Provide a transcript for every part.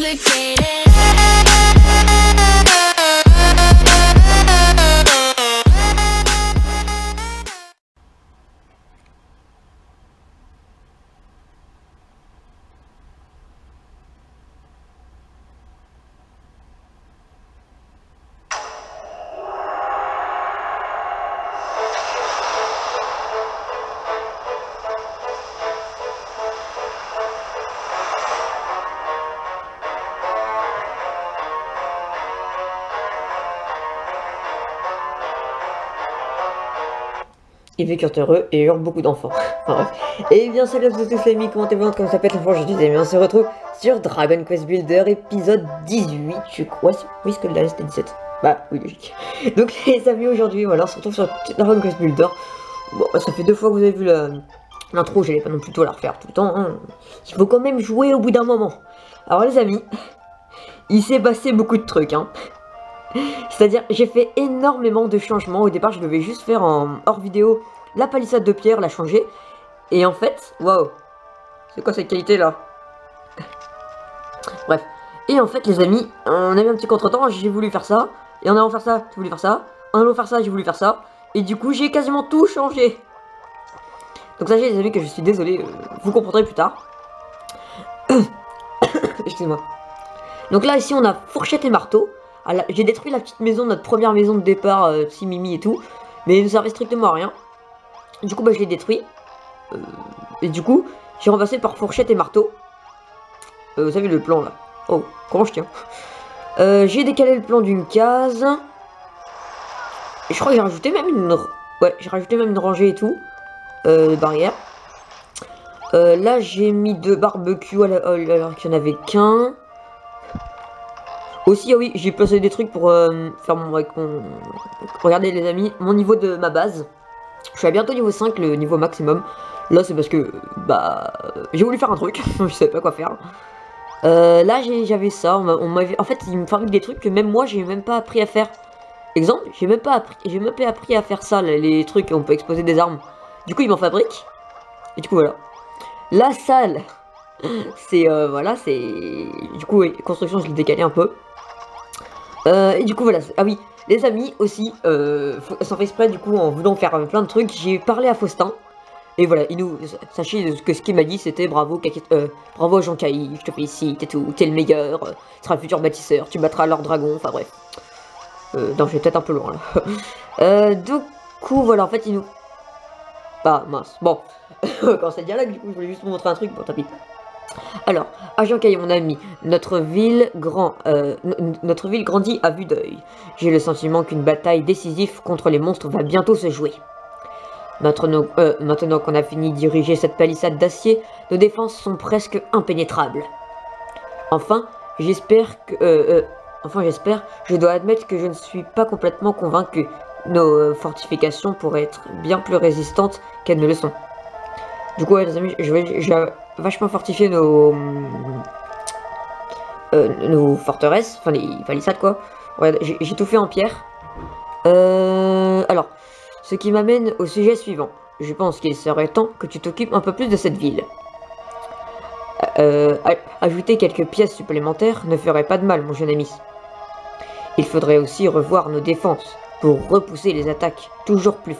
complicated. Ils vécurent heureux et eurent beaucoup d'enfants. Enfin, bref. Et bien salut à tous les amis, comment allez-vous, comment ça pète la forge, je disais, mais on se retrouve sur Dragon Quest Builder épisode 18, je crois. Oui, ce que là c'était 17. Bah oui, logique. Donc les amis, aujourd'hui, voilà, on se retrouve sur Dragon Quest Builder. Bon, ça fait 2 fois que vous avez vu l'intro, j'allais pas non plus tout la refaire tout le temps. Hein. Il faut quand même jouer au bout d'un moment. Alors les amis, il s'est passé beaucoup de trucs, hein. C'est-à-dire, j'ai fait énormément de changements. Au départ, je devais juste faire en hors vidéo la palissade de pierre, la changer. Et en fait, waouh, c'est quoi cette qualité là? Bref. Et en fait, les amis, on a eu un petit contretemps. J'ai voulu faire ça. Et en allant faire ça, j'ai voulu faire ça. En allant faire ça, j'ai voulu faire ça. Et du coup, j'ai quasiment tout changé. Donc, sachez, les amis, que je suis désolé. Vous comprendrez plus tard. Excusez-moi. Donc là, ici, on a fourchette et marteau. J'ai détruit la petite maison, notre première maison de départ, petit Mimi et tout. Mais il ne servait strictement à rien. Du coup, bah, je l'ai détruit. Et du coup, j'ai remplacé par fourchette et marteau. Vous savez le plan là. Oh, comment je tiens. J'ai décalé le plan d'une case. Et je crois que j'ai rajouté même une... Ouais, j'ai rajouté même une rangée et tout. De barrières. Là, j'ai mis 2 barbecues alors qu'il n'y en avait qu'un. Aussi, ah oui, j'ai placé des trucs pour faire avec mon... Regardez les amis, mon niveau de ma base. Je suis à bientôt niveau 5, le niveau maximum. Là, c'est parce que, bah, j'ai voulu faire un truc, je savais pas quoi faire. Là, j'avais ça, en fait, il me fabrique des trucs que même moi, j'ai même pas appris à faire. Exemple, j'ai même pas appris à faire ça, les trucs où on peut exposer des armes. Du coup, il m'en fabrique. Et du coup, voilà. La salle, c'est, voilà, c'est... Du coup, oui, construction, je l'ai décalé un peu. Et du coup voilà, ah oui, les amis aussi, sans faire exprès, du coup, en voulant faire plein de trucs, j'ai parlé à Faustin. Et voilà, sachez que ce qu'il m'a dit, c'était bravo, bravo Jean Caï, je te félicite et tout, t'es le meilleur, tu seras le futur bâtisseur, tu battras leur dragon, enfin bref. Non, je vais peut-être un peu loin là. Du coup, voilà, en fait, il nous... Ah, mince, bon, quand c'est dialogue, du coup, je voulais juste vous montrer un truc, bon, tant pis. Alors, Agent Caillé, mon ami, notre ville grandit à vue d'œil. J'ai le sentiment qu'une bataille décisive contre les monstres va bientôt se jouer. Maintenant qu'on a fini de diriger cette palissade d'acier, nos défenses sont presque impénétrables. Enfin, j'espère, je dois admettre que je ne suis pas complètement convaincu. Nos fortifications pourraient être bien plus résistantes qu'elles ne le sont. Du coup, ouais, les amis, je vais vachement fortifier nos forteresses, enfin les palissades quoi. Ouais, j'ai tout fait en pierre. Alors, ce qui m'amène au sujet suivant. Je pense qu'il serait temps que tu t'occupes un peu plus de cette ville. Ajouter quelques pièces supplémentaires ne ferait pas de mal, mon jeune ami. Il faudrait aussi revoir nos défenses pour repousser les attaques toujours plus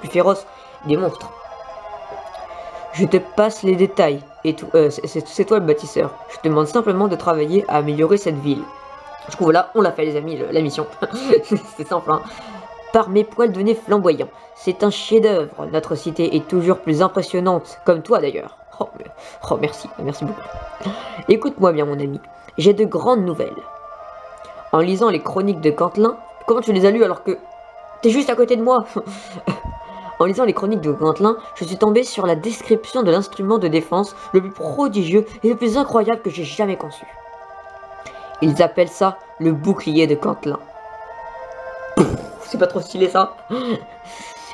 féroces des monstres. Je te passe les détails, et c'est toi le bâtisseur. Je te demande simplement de travailler à améliorer cette ville. Du coup voilà, on l'a fait les amis, la mission. C'est simple, hein. Par mes poils de nez flamboyants. C'est un chef-d'œuvre. Notre cité est toujours plus impressionnante, comme toi d'ailleurs. Oh merci, merci beaucoup. Écoute-moi bien mon ami, j'ai de grandes nouvelles. En lisant les chroniques de Cantlin... Comment tu les as lues alors que... T'es juste à côté de moi. En lisant les chroniques de Cantlin, je suis tombé sur la description de l'instrument de défense le plus prodigieux et le plus incroyable que j'ai jamais conçu. Ils appellent ça le bouclier de Cantlin. C'est pas trop stylé ça.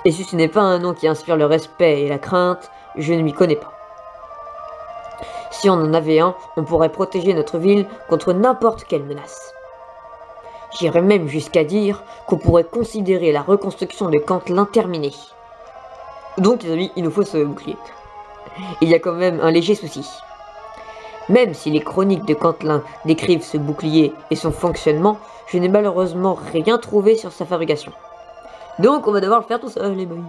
Et si ce n'est pas un nom qui inspire le respect et la crainte, je ne m'y connais pas. Si on en avait un, on pourrait protéger notre ville contre n'importe quelle menace. J'irais même jusqu'à dire qu'on pourrait considérer la reconstruction de Cantlin terminée. Donc les amis, il nous faut ce bouclier. Il y a quand même un léger souci. Même si les chroniques de Cantelin décrivent ce bouclier et son fonctionnement, je n'ai malheureusement rien trouvé sur sa fabrication. Donc on va devoir le faire tout seul, les boys.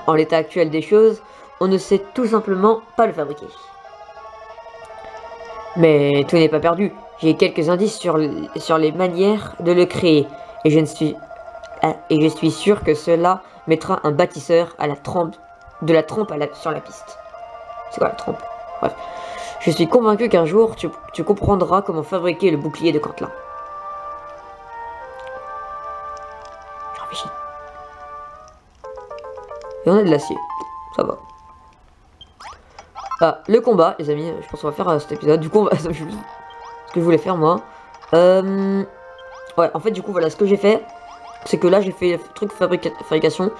En l'état actuel des choses, on ne sait tout simplement pas le fabriquer. Mais tout n'est pas perdu. J'ai quelques indices sur les manières de le créer. Et je suis sûr que cela mettra un bâtisseur à la trempe, sur la piste. C'est quoi la trempe? Bref. Je suis convaincu qu'un jour, tu comprendras comment fabriquer le bouclier de Cantelin. Je réfléchis. Et on a de l'acier. Ça va. Ah, le combat, les amis. Je pense qu'on va faire cet épisode. Du coup, ce que je voulais faire, moi. Ouais, en fait, du coup, voilà, ce que j'ai fait, c'est que là, j'ai fait le truc fabrication.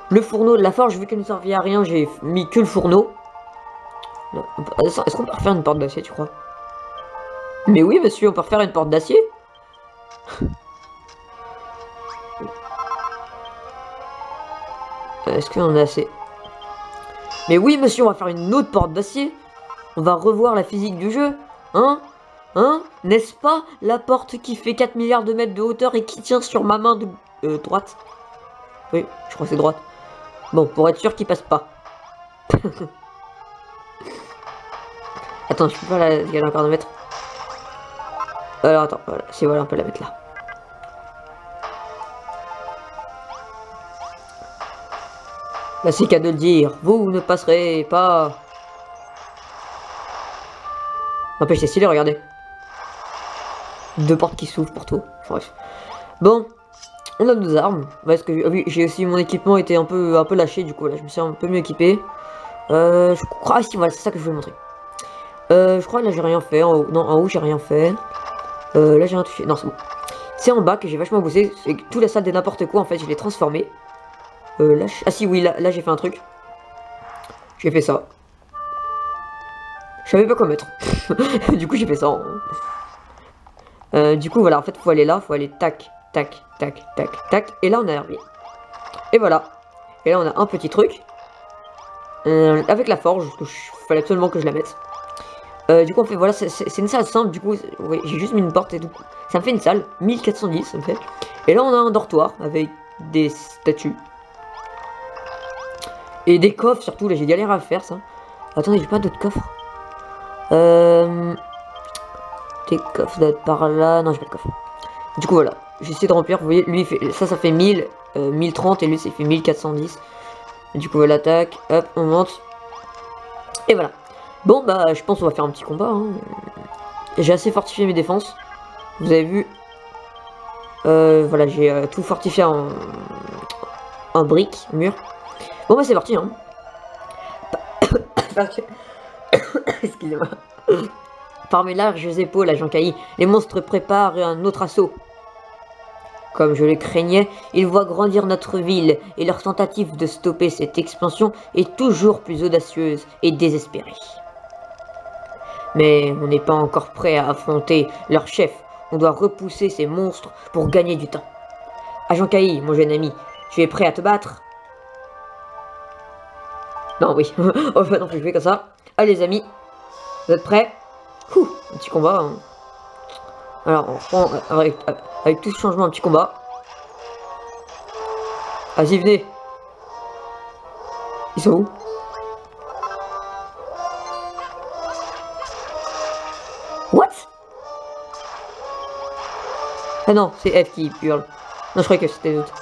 Le fourneau de la forge, vu qu'il ne servait à rien, j'ai mis que le fourneau. Est-ce qu'on peut refaire une porte d'acier, tu crois? Mais oui, monsieur, on peut refaire une porte d'acier. Est-ce qu'on a assez? Mais oui, monsieur, on va faire une autre porte d'acier. On va revoir la physique du jeu. Hein? N'est-ce pas la porte qui fait 4 milliards de mètres de hauteur et qui tient sur ma main de droite? Oui, je crois que c'est droite. Bon, pour être sûr qu'il passe pas. Attends, je peux pas la décaler encore de mètre. Alors attends, voilà, si voilà, on peut la mettre là. Là, c'est qu'à de le dire. Vous ne passerez pas. N'empêche, c'est stylé, regardez. Deux portes qui s'ouvrent pour tout. Bref. Bon, on a nos armes. Parce que oui, j'ai aussi mon équipement était un peu lâché, du coup là, je me suis un peu mieux équipé. Je crois, ah si, voilà, c'est ça que je vais montrer. Je crois que là j'ai rien fait. En haut, non, en haut j'ai rien fait. Là j'ai rien touché. Non, c'est bon. C'est en bas que j'ai vachement bossé. C'est que toute la salle de n'importe quoi, en fait, je l'ai transformé. Là, ah si, oui, là j'ai fait un truc. J'ai fait ça. Je savais pas quoi mettre. Du coup, j'ai fait ça. Du coup, voilà, en fait, faut aller là, faut aller tac, tac, tac, tac, tac. Et là, on a herbier. Et voilà. Et là, on a un petit truc. Avec la forge, parce que fallait absolument que je la mette. Du coup, on fait, voilà, c'est une salle simple. Du coup, oui, j'ai juste mis une porte et tout. Ça me fait une salle, 1410, ça me fait. Et là, on a un dortoir avec des statues. Et des coffres, surtout. Là, j'ai galéré à faire ça. Attendez, j'ai pas d'autres coffres. Des coffres d'être par là. Non, j'ai pas de coffre. Du coup, voilà. J'essaie de remplir. Vous voyez, lui, il fait, ça fait 1000, 1030. Et lui, ça fait 1410. Du coup, voilà, tac. Hop, on monte. Et voilà. Bon, bah, je pense qu'on va faire un petit combat. Hein. J'ai assez fortifié mes défenses. Vous avez vu. Voilà, j'ai tout fortifié en briques, mur. Bon, bah, c'est parti. Hein. Excusez-moi. Par mes larges épaules à Jean Cailly, les monstres préparent un autre assaut. Comme je le craignais, ils voient grandir notre ville et leur tentative de stopper cette expansion est toujours plus audacieuse et désespérée. Mais on n'est pas encore prêt à affronter leur chef. On doit repousser ces monstres pour gagner du temps. Agent Cailly, mon jeune ami, tu es prêt à te battre? Non, oui. Oh, non, je fais comme ça. Allez, les amis. Vous êtes prêts? Ouh, un petit combat. Hein. Alors, on reprend avec tout ce changement, un petit combat. Vas-y, venez. Ils sont où? What? Ah non, c'est F qui hurle. Non, je croyais que c'était l'autre.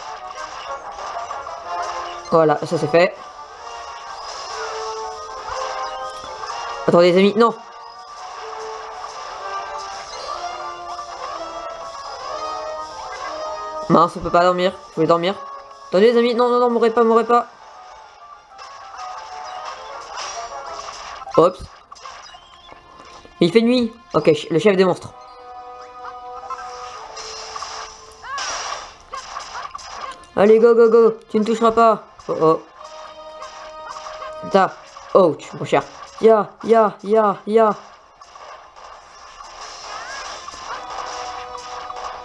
Voilà, ça c'est fait. Attendez les amis, non. Mince, on peut pas dormir. Je voulais dormir. Attendez les amis, non, non, non, mourrez pas, mourrez pas. Oups. Il fait nuit. Ok, le chef des monstres. Allez, go, go, go. Tu ne toucheras pas. Oh, oh. Ça. Oh, tu es trop cher. Ya.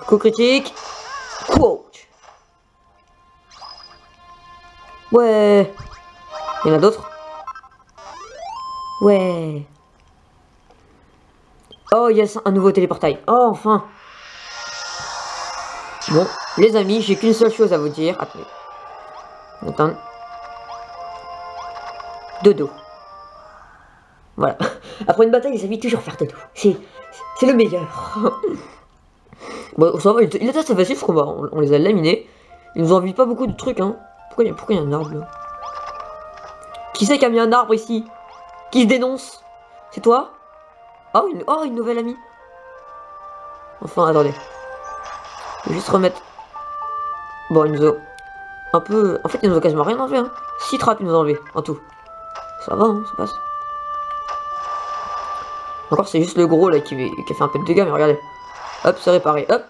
Coup critique. Coach. Ouais. Il y en a d'autres? Ouais. Oh, yes, un nouveau téléportail. Oh, enfin. Bon, les amis, j'ai qu'une seule chose à vous dire. Attendez. Attends. Dodo. Voilà. Après une bataille, les amis, toujours faire dodo. C'est le meilleur. Bon, ça va, il était assez facile ce combat. On les a laminés. Ils nous envient pas beaucoup de trucs, hein. Pourquoi il y a un arbre là? Qui c'est qui a mis un arbre ici? Qui se dénonce? C'est toi? Oh, une nouvelle amie. Enfin, attendez. Je vais juste remettre. Bon, il nous a un peu. En fait, il nous a quasiment rien enlevé, hein. 6 trappes, il nous a enlevé en tout. Ça va, hein, ça passe. Encore, c'est juste le gros là qui a fait un peu de dégâts, mais regardez. Hop, c'est réparé, hop.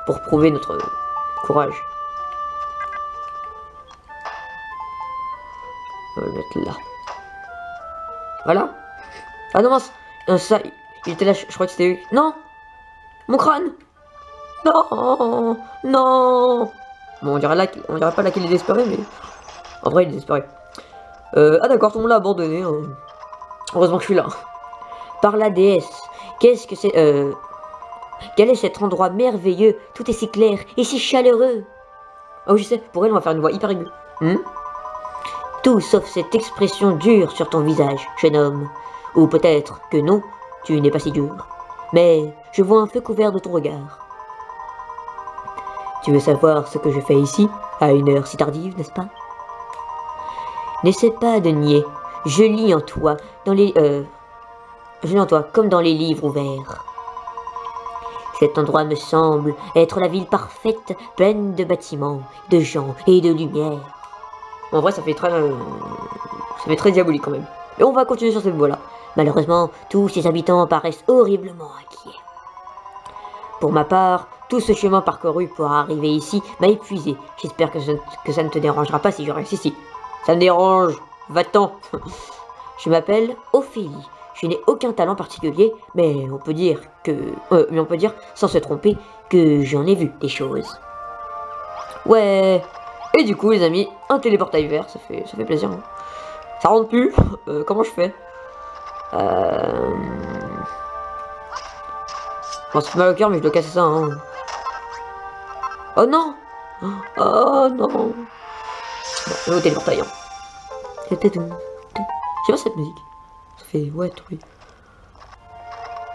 Pour prouver notre courage. On va le mettre là. Voilà. Ah non, mince. Ça, il était là, je crois que c'était... Non. Mon crâne. Non. Non. Bon, on dirait pas là qu'il est désespéré, mais... En vrai, il est désespéré. Ah d'accord, tout le monde l'a abandonné. Hein. Heureusement que je suis là. Par la déesse. Qu'est-ce que c'est... Quel est cet endroit merveilleux? Tout est si clair et si chaleureux. Oh, je sais, pour elle, on va faire une voix hyper aiguë. Tout sauf cette expression dure sur ton visage, jeune homme. Ou peut-être que non, tu n'es pas si dur. Mais je vois un feu couvert de ton regard. Tu veux savoir ce que je fais ici, à une heure si tardive, n'est-ce pas? N'essaie pas de nier. Je lis en toi, comme dans les livres ouverts. Cet endroit me semble être la ville parfaite, pleine de bâtiments, de gens et de lumière. En vrai, ça fait très diabolique quand même. Et on va continuer sur cette voie-là. Malheureusement, tous ces habitants paraissent horriblement inquiets. Pour ma part, tout ce chemin parcouru pour arriver ici m'a épuisé. J'espère que ça ne te dérangera pas si je reste ici. Ça me dérange, va-t'en. Je m'appelle Ophélie. Je n'ai aucun talent particulier, mais on peut dire sans se tromper que j'en ai vu des choses. Ouais. Et du coup, les amis, un téléportail vert, ça fait plaisir. Hein. Ça rentre plus. Comment je fais? Bon, ça fait mal au cœur, mais je dois casser ça. Hein. Oh non. Oh non. Bon, le téléportail. Hein. J'aime cette musique. Ça fait ouais, oui.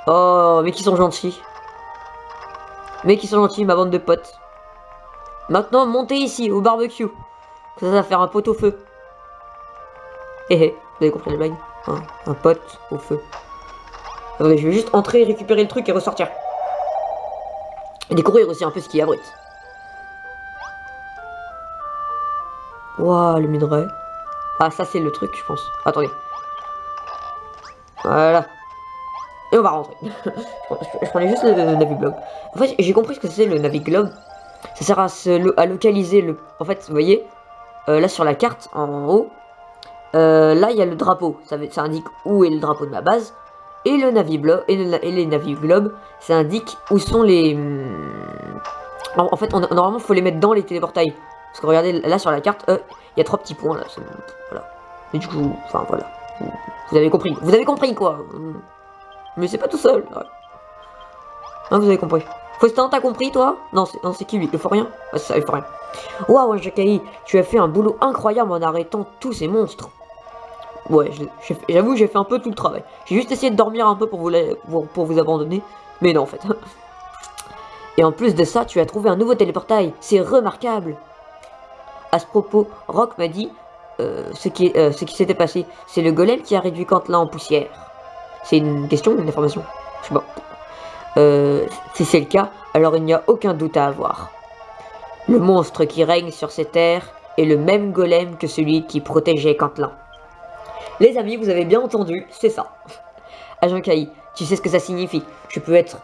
Oh, mais qui sont gentils. Mais qui sont gentils, ma bande de potes. Maintenant, montez ici, au barbecue. Ça va faire un pot au feu. Hé hé, vous avez compris la blague? Hein, un pote au feu. Attendez, je vais juste entrer, récupérer le truc et ressortir. Et découvrir aussi un peu ce qui abrite. Waouh, le minerai. Ah, ça c'est le truc, je pense. Attendez. Voilà. Et on va rentrer. Je prenais juste le Naviglobe. En fait, j'ai compris ce que c'est le Naviglobe. Ça sert à localiser le... En fait, vous voyez, là sur la carte, en haut, là il y a le drapeau. Ça indique où est le drapeau de ma base. Et le Naviglobe, et les Naviglobes, ça indique où sont les... En fait, normalement, il faut les mettre dans les téléportails. Parce que regardez, là sur la carte, il y a 3 petits points, là. Voilà. Et du coup, enfin, voilà. Vous avez compris. Vous avez compris, quoi. Mais c'est pas tout seul. Ouais. Hein, vous avez compris. Faustin, t'as compris, toi? Non, c'est qui, lui? Il faut rien? Ah, c'est ça, il faut rien. Waouh, Jackie, tu as fait un boulot incroyable en arrêtant tous ces monstres. Ouais, j'avoue, j'ai fait un peu tout le travail. J'ai juste essayé de dormir un peu pour vous abandonner. Mais non, en fait. Et en plus de ça, tu as trouvé un nouveau téléportail. C'est remarquable. À ce propos, Rock m'a dit ce qui s'était passé. C'est le golem qui a réduit Cantelin en poussière. C'est une question ou une information? Je sais pas. Si c'est le cas, alors il n'y a aucun doute à avoir. Le monstre qui règne sur ces terres est le même golem que celui qui protégeait Cantelin. Les amis, vous avez bien entendu, c'est ça. Agent Kai, tu sais ce que ça signifie. Je peux être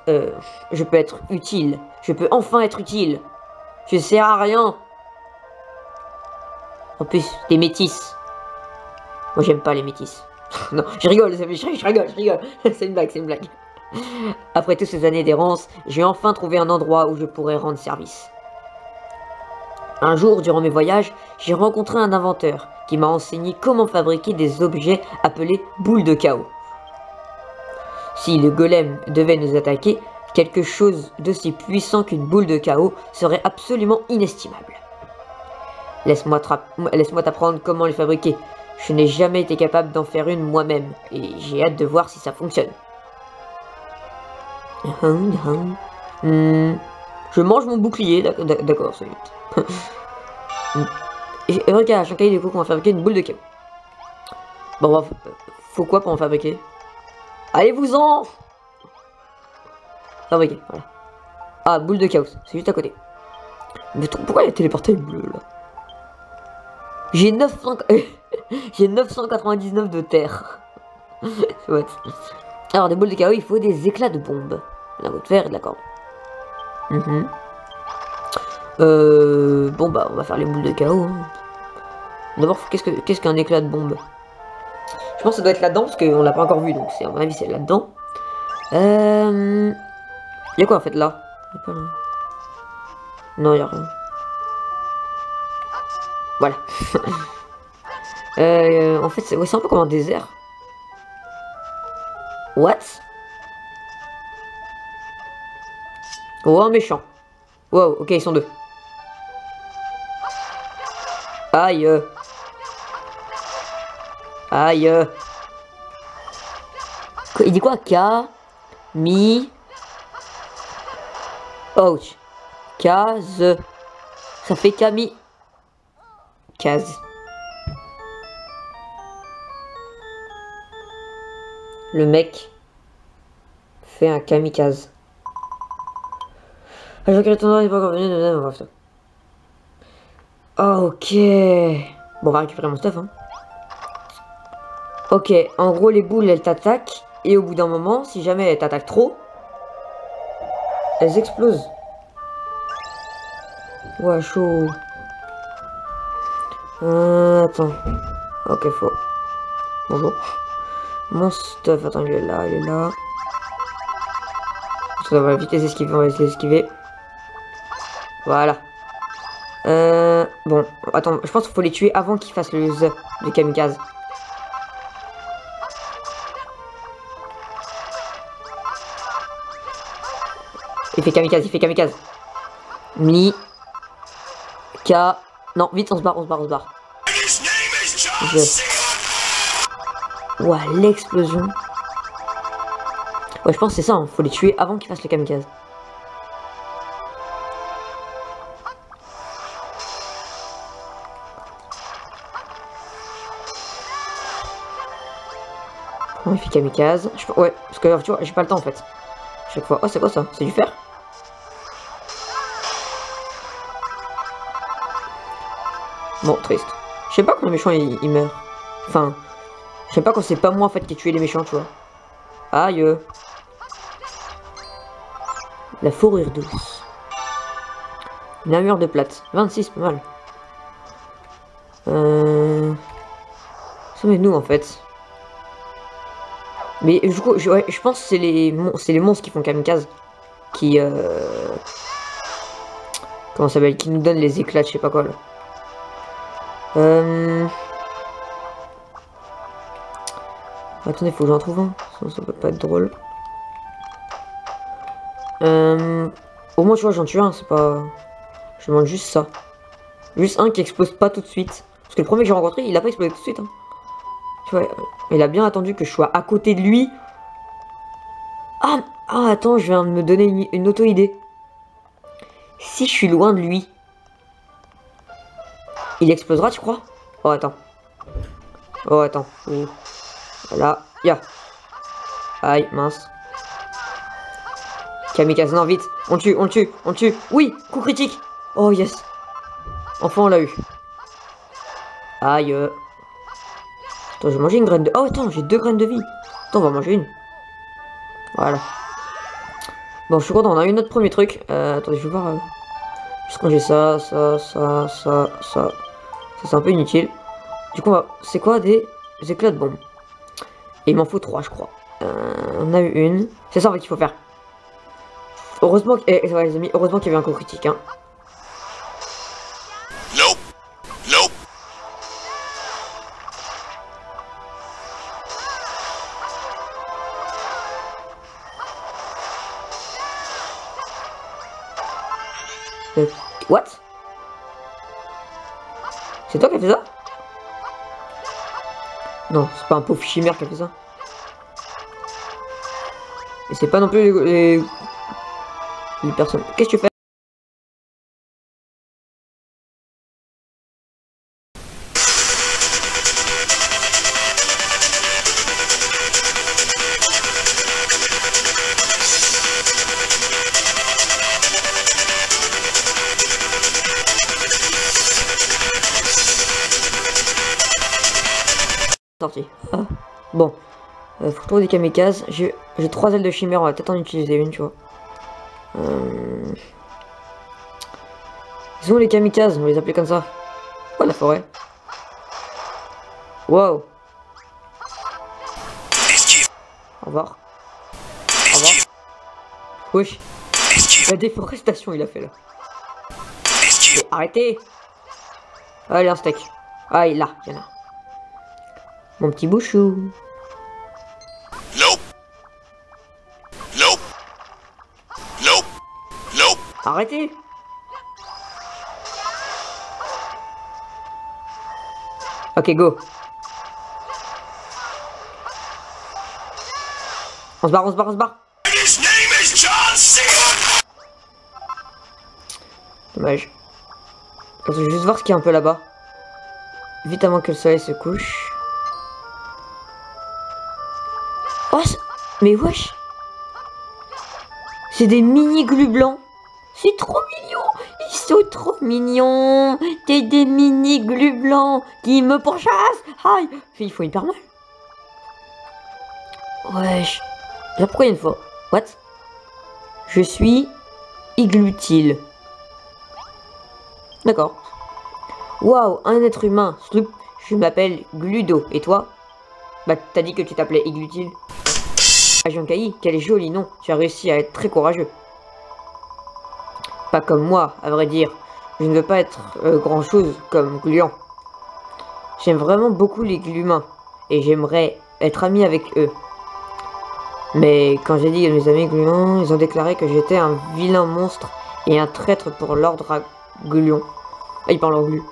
utile. Je peux enfin être utile. Je sers à rien. En plus, des métis. Moi, j'aime pas les métis. Non, je rigole, je rigole. C'est une blague. Après toutes ces années d'errance, j'ai enfin trouvé un endroit où je pourrais rendre service. Un jour, durant mes voyages, j'ai rencontré un inventeur qui m'a enseigné comment fabriquer des objets appelés boules de chaos. Si le golem devait nous attaquer, quelque chose d'aussi puissant qu'une boule de chaos serait absolument inestimable. Laisse-moi t'apprendre comment les fabriquer. Je n'ai jamais été capable d'en faire une moi-même, et j'ai hâte de voir si ça fonctionne. Je mange mon bouclier, d'accord, c'est vite. Et regarde, j'ai un cahier de coco, on va fabriquer une boule de chaos. Bon, faut quoi pour en fabriquer? Allez-vous-en! Fabriquer, voilà. Ah, boule de chaos, c'est juste à côté. Mais pourquoi il a téléporté bleu là? J'ai 999 de terre. What? Alors, des boules de chaos, il faut des éclats de bombe. La de fer et de la corde. Bon bah on va faire les boules de chaos. Hein. D'abord qu'est-ce qu'un éclat de bombe? Je pense que ça doit être là-dedans parce qu'on l'a pas encore vu, donc à mon avis c'est là-dedans. Y'a quoi en fait là? Non, y'a rien. Voilà. En fait c'est un peu comme un désert. What? Oh, un méchant. Wow, ok, ils sont deux. Aïe. Aïe. Il dit quoi? Ouch. Case. Ça fait Camille. Case. Le mec fait un kamikaze. Je regrette ton nom, il n'est pas encore venu de bref. Ok. Bon, on va récupérer mon stuff. Hein. Ok, en gros, les boules, elles t'attaquent. Et au bout d'un moment, si jamais elles t'attaquent trop, elles explosent. Ouais, chaud. Attends. Ok, faux. Bonjour. Mon stuff, attends, il est là, il est là. On va vite les esquiver, on va les esquiver. Voilà. Bon, attends, je pense qu'il faut les tuer avant qu'ils fassent le Z de kamikaze. Il fait kamikaze, il fait kamikaze. Non, vite, on se barre. Ouah, l'explosion. Ouais, je pense que c'est ça, hein. Faut les tuer avant qu'ils fassent le kamikaze. Il fait kamikaze. Ouais, parce que tu vois, j'ai pas le temps en fait. Chaque fois. Oh, c'est quoi ça? C'est du fer? Bon, triste. Je sais pas quand le méchant il meurt. Enfin, je sais pas quand c'est pas moi en fait qui ai tué les méchants, tu vois. Aïe. La fourrure douce. Une armure de plate. 26, pas mal. Ça met nous en fait. Mais du coup, je pense que c'est les monstres qui font kamikaze. Qui comment ça s'appelle? Qui nous donnent les éclats, je sais pas quoi là. Attendez, faut que j'en trouve un. Sinon ça peut pas être drôle. Au moins tu vois j'en tue un, c'est pas... Je demande juste ça. Juste un qui explose pas tout de suite. Parce que le premier que j'ai rencontré, il a pas explosé tout de suite. Hein. Tu vois, il a bien attendu que je sois à côté de lui. Ah, attends, je viens de me donner une auto-idée. Si je suis loin de lui, il explosera, tu crois? Oh, attends. Voilà, Aïe, mince. Kamikaze, non, vite. On le tue. Oui, coup critique. Oh, yes. Enfin, on l'a eu. Aïe. Attends, j'ai mangé une graine de... Oh, attends, j'ai 2 graines de vie. Attends, on va manger une. Voilà. Bon, je suis content, on a eu notre premier truc. Attendez, je vais voir... Juste quand j'ai ça. Ça, c'est un peu inutile. Du coup, c'est quoi des éclats de bombe? Et il m'en faut 3, je crois. On a eu une. C'est ça en fait qu'il faut faire. Heureusement, ouais, les amis, heureusement qu'il y avait un coup critique. Hein. What? C'est toi qui as fait ça? Non, c'est pas un pauvre chimère qui a fait ça. Et c'est pas non plus les personnes. Qu'est-ce que tu fais? Sorti. Ah. Bon. Faut trouver des kamikazes. J'ai 3 ailes de chimère, on va peut-être en utiliser une, tu vois. Ils sont les kamikazes, on va les appeler comme ça. Oh, la forêt. Wow. Au revoir. Au revoir. Wesh. La déforestation, il a fait là. Et arrêtez. Allez, un steak. Ah, il là, il y en a. Mon petit bouchou. Arrêtez. Ok, go. On se barre, on se barre, on se barre. Dommage. Je vais juste voir ce qu'il y a un peu là-bas. Vite avant que le soleil se couche. Oh, mais wesh. C'est des mini glues blancs. C'est trop mignon. Ils sont trop mignons. T'es des mini glues blancs qui me pourchassent. Aïe. Il faut hyper mal. Wesh. La première fois. What? Je suis iglutile. D'accord. Waouh, un être humain. Sloop. Je m'appelle Gludo. Et toi? Bah, t'as dit que tu t'appelais iglutile. Agent Kai, quel joli nom. Tu as réussi à être très courageux. Pas comme moi, à vrai dire. Je ne veux pas être grand chose comme Gluant. J'aime vraiment beaucoup les glumains. Et j'aimerais être ami avec eux. Mais quand j'ai dit à mes amis Gluant, ils ont déclaré que j'étais un vilain monstre et un traître pour l'ordre à Gluant. Ah, ils parlent en glu.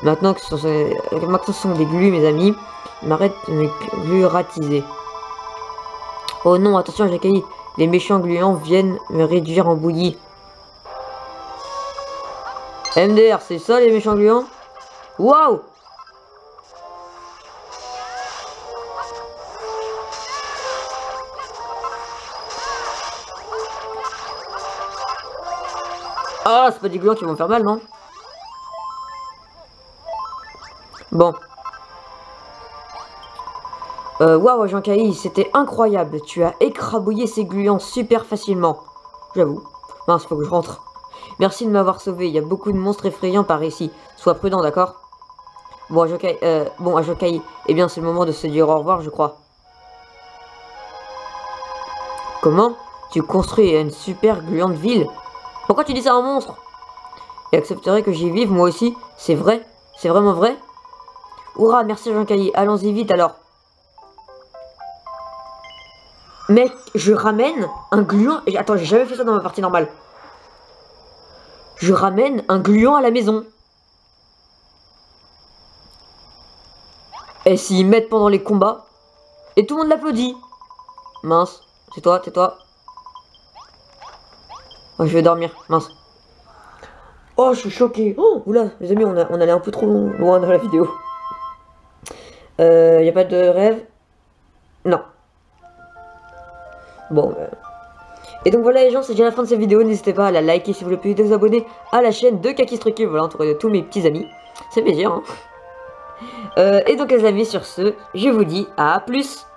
Maintenant que ce sont des glus, mes amis, ils m'arrêtent de me gluratiser. Oh non, attention, j'ai caillé. Les méchants gluants viennent me réduire en bouillie. MDR, c'est ça les méchants gluants? Waouh! Ah, c'est pas des gluants qui vont faire mal, non? Bon. Waouh, Jean Kai, c'était incroyable. Tu as écrabouillé ces gluants super facilement. J'avoue. Mince, faut que je rentre. Merci de m'avoir sauvé. Il y a beaucoup de monstres effrayants par ici. Sois prudent, d'accord? Bon, Agent Kai, eh bien, c'est le moment de se dire au revoir, je crois. Comment? Tu construis une super gluante ville? Pourquoi tu dis ça à un monstre? Et accepterais que j'y vive, moi aussi? C'est vrai? C'est vraiment vrai? Hurrah, merci Jean Kai. Allons-y vite alors. Mec, je ramène un gluant. Attends, j'ai jamais fait ça dans ma partie normale. Je ramène un gluant à la maison. Et s'ils mettent pendant les combats. Et tout le monde l'applaudit. Mince, c'est toi, tais-toi. Oh, je vais dormir, mince. Oh, je suis choqué. Oh, oula, les amis, on allait un peu trop loin dans la vidéo. Y a pas de rêve? Non. Bon, et donc voilà les gens, c'est déjà la fin de cette vidéo. N'hésitez pas à la liker si vous voulez, de vous abonner à la chaîne de Kakistruki. Voilà, entouré de tous mes petits amis. C'est plaisir, hein. Et donc les amis, sur ce, je vous dis à plus.